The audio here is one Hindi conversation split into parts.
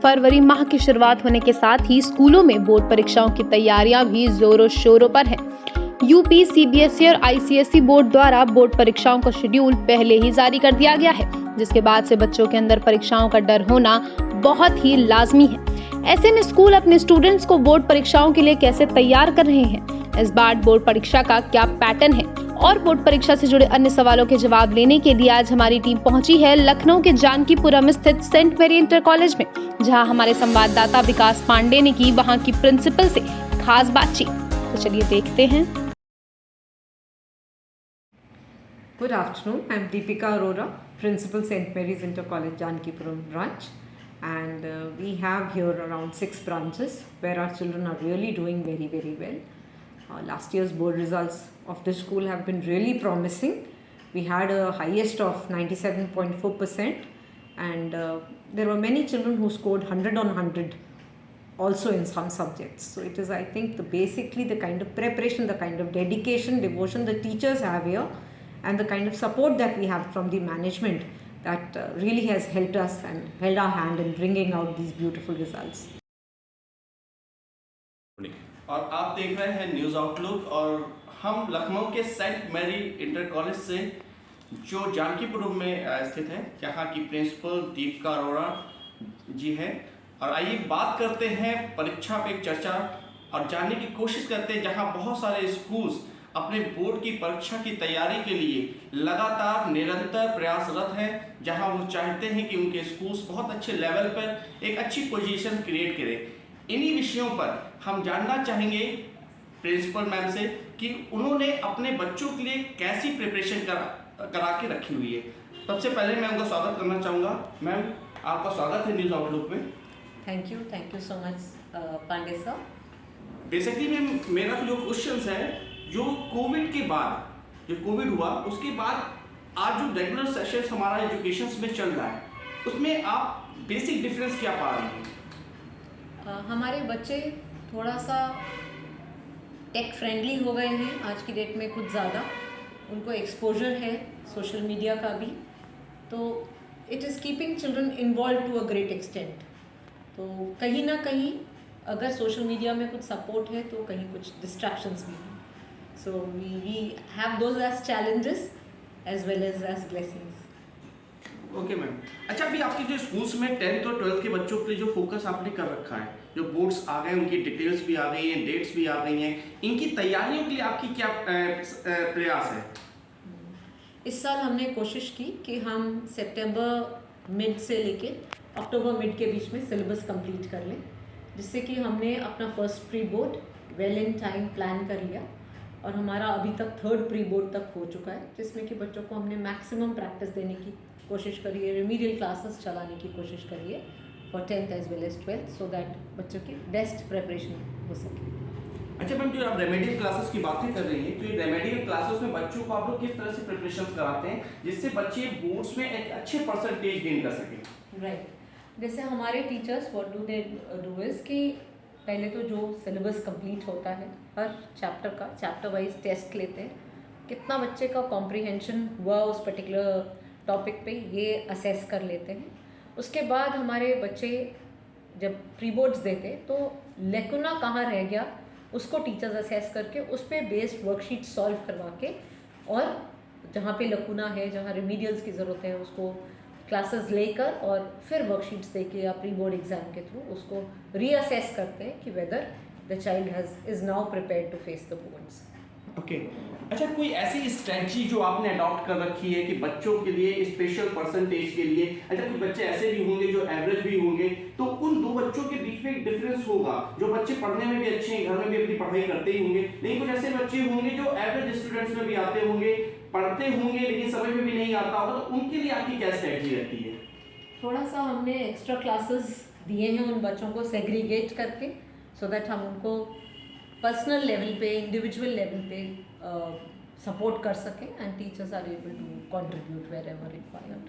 फरवरी माह की शुरुआत होने के साथ ही स्कूलों में बोर्ड परीक्षाओं की तैयारियां भी जोरों शोरों पर हैं। यूपी, सीबीएसई और आईसीएसई बोर्ड द्वारा बोर्ड परीक्षाओं का शेड्यूल पहले ही जारी कर दिया गया है, जिसके बाद से बच्चों के अंदर परीक्षाओं का डर होना बहुत ही लाजमी है। ऐसे में स्कूल अपने स्टूडेंट्स को बोर्ड परीक्षाओं के लिए कैसे तैयार कर रहे हैं, इस बार बोर्ड परीक्षा का क्या पैटर्न है और बोर्ड परीक्षा से जुड़े अन्य सवालों के जवाब लेने के लिए आज हमारी टीम पहुंची है लखनऊ के जानकीपुरम स्थित सेंट मैरी इंटर कॉलेज में, जहां हमारे संवाददाता विकास पांडे ने की वहां की प्रिंसिपल से खास बातचीत। तो चलिए देखते हैं। Good afternoon. I'm Deepika Arora, Principal St. Mary's Inter College Jankipuram branch, and we have here around 6 branches where our children are really doing very well. Last year's board results of this school have been really promising. We had a highest of 97.4%, and there were many children who scored 100 on 100 also in some subjects. So it is, I think, basically the kind of preparation, the kind of dedication, devotion the teachers have here, and the kind of support that we have from the management that really has helped us and held our hand in bringing out these beautiful results. और आप देख रहे हैं न्यूज़ आउटलुक, और हम लखनऊ के सेंट मैरी इंटर कॉलेज से जो जानकीपुरम में स्थित है, यहाँ की प्रिंसिपल दीपिका अरोड़ा जी हैं। और आइए बात करते हैं परीक्षा पे चर्चा और जानने की कोशिश करते हैं, जहाँ बहुत सारे स्कूल्स अपने बोर्ड की परीक्षा की तैयारी के लिए लगातार निरंतर प्रयासरत हैं, जहां वो चाहते हैं कि उनके स्कूल्स बहुत अच्छे लेवल पर एक अच्छी पोजीशन क्रिएट करें। इन्हीं विषयों पर हम जानना चाहेंगे प्रिंसिपल मैम से कि उन्होंने अपने बच्चों के लिए कैसी प्रिपरेशन करा के रखी हुई है। सबसे पहले मैं उनका स्वागत करना चाहूँगा। मैम, आपका स्वागत है न्यूज़ आउटलुक में। Thank you so much Pandey sir. Basically ma'am, मेरा जो क्वेश्चन है, जो कोविड के बाद जो कोविड हुआ उसके बाद आज जो रेगुलर सेशंस हमारा एजुकेशन में चल रहा है, उसमें आप बेसिक डिफरेंस क्या पा रही हैं? हमारे बच्चे थोड़ा सा टेक फ्रेंडली हो गए हैं आज की डेट में, कुछ ज़्यादा उनको एक्सपोजर है सोशल मीडिया का भी, तो it is keeping children involve to a great extent. तो कहीं ना कहीं अगर सोशल मीडिया में कुछ सपोर्ट है तो कहीं कुछ डिस्ट्रैक्शंस भी हैं। So we have those as challenges as well as blessings. Okay ma'am. अच्छा, अभी आपके जो स्कूल्स में 10th और 12th के बच्चों के लिए जो फोकस आपने कर रखा है, जो बोर्ड्स आ गए, उनकी डिटेल्स भी आ गई हैं, डेट्स भी आ गई हैं, इनकी तैयारियों के लिए आपकी क्या प्रयास है? इस साल हमने कोशिश की कि हम सितंबर मिड से लेके अक्टूबर मिड के बीच में सिलेबस कंप्लीट कर लें, जिससे कि हमने अपना first pre board well in time plan कर लिया और हमारा अभी तक 3rd प्री बोर्ड तक हो चुका है, जिसमें कि बच्चों को हमने मैक्सिमम प्रैक्टिस देने की कोशिश करी है, रेमीडियल क्लासेस चलाने की कोशिश करी है for 10th as well as 12th, so that बच्चों की बेस्ट प्रिपरेशन हो सके। अच्छा मैम, जो आप रेमेडियल क्लासेस की बातें कर रही हैं, तो ये रेमेडियल क्लासेस में बच्चों को आप लोग किस तरह से प्रिपरेशन कराते हैं जिससे बच्चे बोर्ड्स में एक अच्छे परसेंटेज गेन कर सकें? राइट, जैसे हमारे teachers what do they do is कि पहले तो जो सिलेबस कंप्लीट होता है, हर चैप्टर का चैप्टर वाइज टेस्ट लेते हैं, कितना बच्चे का कॉम्प्रिहेंशन हुआ उस पर्टिकुलर टॉपिक पे, ये असेस कर लेते हैं। उसके बाद हमारे बच्चे जब प्री बोर्ड्स देते तो लेकुना कहाँ रह गया उसको टीचर्स असेस करके उस पर बेस्ड वर्कशीट सॉल्व करवा के, और जहाँ पे लकुना है, जहाँ रिमीडियल्स की ज़रूरत है, उसको क्लासेस लेकर और फिर वर्कशीट्स देके या प्री बोर्ड एग्जाम के थ्रू उसको रीअसेस करते हैं कि whether the child is now prepared to face the boards. Okay. अच्छा, कोई ऐसी स्ट्रेटजी जो आपने अडॉप्ट कर रखी है कि बच्चों के लिए स्पेशल परसेंटेज के लिए? अच्छा, कुछ बच्चे ऐसे भी होंगे जो एवरेज भी होंगे, तो उन दो बच्चों के बीच में एक डिफरेंस होगा। जो बच्चे पढ़ने में भी अच्छे हैं, घर में भी अपनी पढ़ाई करते ही होंगे, लेकिन कुछ ऐसे बच्चे होंगे जो एवरेज स्टूडेंट्स में भी आते होंगे, पढ़ते होंगे लेकिन समझ में भी नहीं आता होगा, तो उनके लिए आपकी क्या स्ट्रेटजी रहती है? थोड़ा सा हमने एक्स्ट्रा क्लासेस दिए हैं उन बच्चों को सेग्रीगेट करके, सो दैट हम उनको पर्सनल लेवल पे, इंडिविजुअल लेवल पे सपोर्ट कर सकें, and teachers are able to contribute wherever required.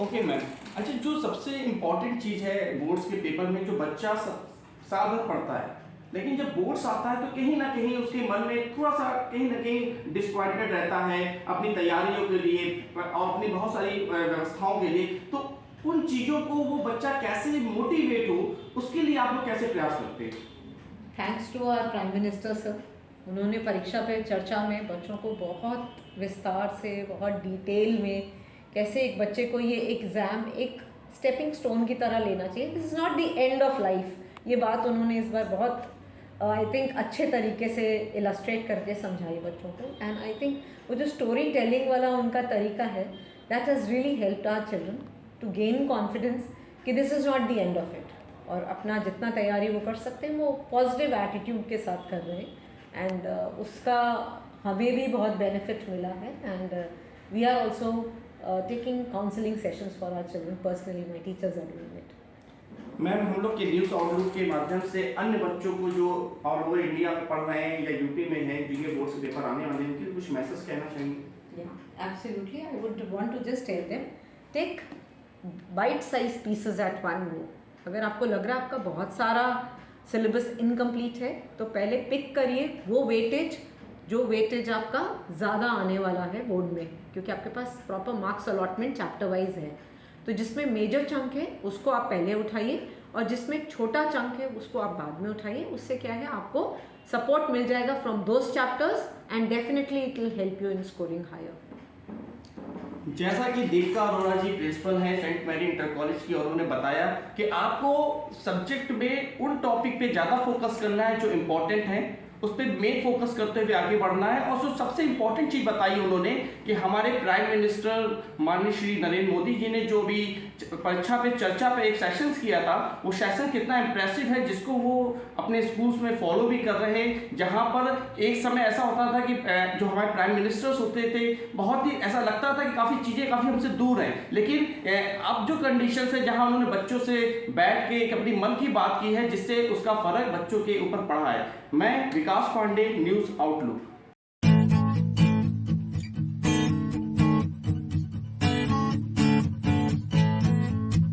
Okay ma'am. अच्छा, जो सबसे इम्पॉर्टेंट चीज़ है बोर्ड्स के पेपर में, जो बच्चा साल भर पढ़ता है, लेकिन जब बोर्ड्स आता है तो कहीं ना कहीं उसके मन में थोड़ा सा कहीं ना कहीं डिसअपॉइंटेड रहता है अपनी तैयारियों के लिए और अपनी बहुत सारी व्यवस्थाओं के लिए, तो उन चीज़ों को वो बच्चा कैसे मोटिवेट हो, उसके लिए आप लोग कैसे प्रयास करते हैं? Thanks to our prime minister sir, उन्होंने परीक्षा पे चर्चा में बच्चों को बहुत विस्तार से, बहुत डिटेल में कैसे एक बच्चे को ये एग्ज़ाम एक स्टेपिंग स्टोन की तरह लेना चाहिए। This is not the end of life, ये बात उन्होंने इस बार बहुत आई थिंक अच्छे तरीके से इलस्ट्रेट करके समझाई बच्चों को। एंड आई थिंक वो जो स्टोरी टेलिंग वाला उनका तरीका है, that has really helped our children to gain confidence कि this is not the end of it, और अपना जितना तैयारी वो कर सकते हैं वो पॉजिटिव एटीट्यूड के साथ कर रहे हैं। एंड उसका हमें भी बहुत बेनिफिट मिला है। And we are also taking counselling sessions for our children, personally my teachers are doing it. Ma'am, हम लोग के न्यूज़ आउटलुक के माध्यम से अन्य बच्चों को जो ऑल ओवर इंडिया में पढ़ रहे हैं या यूपी में हैं, जिनके बोर्ड से पेपर आने वाले हैं, उनके लिए कुछ मैसेज कहना चाहेंगे? Yeah, absolutely. I would want to just tell them, take bite-sized pieces at one go. अगर आपको लग रहा है आपका बहुत सारा सिलेबस इनकम्प्लीट है, तो पहले पिक करिए वो वेटेज, जो वेटेज आपका ज़्यादा आने वाला है बोर्ड में, क्योंकि आपके पास proper marks allotment chapter wise है। तो जिसमें मेजर चंक है उसको आप पहले उठाइए, और जिसमें छोटा चंक है उसको आप बाद में उठाइए। उससे क्या है, आपको सपोर्ट मिल जाएगा from those chapters, and definitely it will help you in scoring higher. जैसा कि दीपिका अरोड़ा जी प्रिंसिपल हैं सेंट मैरी इंटर कॉलेज की, और उन्होंने बताया कि आपको सब्जेक्ट में उन टॉपिक पे ज़्यादा फोकस करना है जो इम्पोर्टेंट है, उस पर मेन फोकस करते हुए आगे बढ़ना है। और जो सबसे इम्पोर्टेंट चीज़ बताई उन्होंने कि हमारे प्राइम मिनिस्टर माननीय श्री नरेंद्र मोदी जी ने जो भी परीक्षा पे चर्चा पे एक सेशन किया था, वो सेशन कितना इम्प्रेसिव है, जिसको वो अपने स्कूल्स में फॉलो भी कर रहे हैं। जहाँ पर एक समय ऐसा होता था कि जो हमारे प्राइम मिनिस्टर्स होते थे, बहुत ही ऐसा लगता था कि काफ़ी चीज़ें काफ़ी हमसे दूर हैं, लेकिन अब जो कंडीशन है जहाँ उन्होंने बच्चों से बैठ के एक अपनी मन की बात की है, जिससे उसका फ़र्क बच्चों के ऊपर पड़ा है। मैं विकास पांडे, न्यूज़ आउटलुक।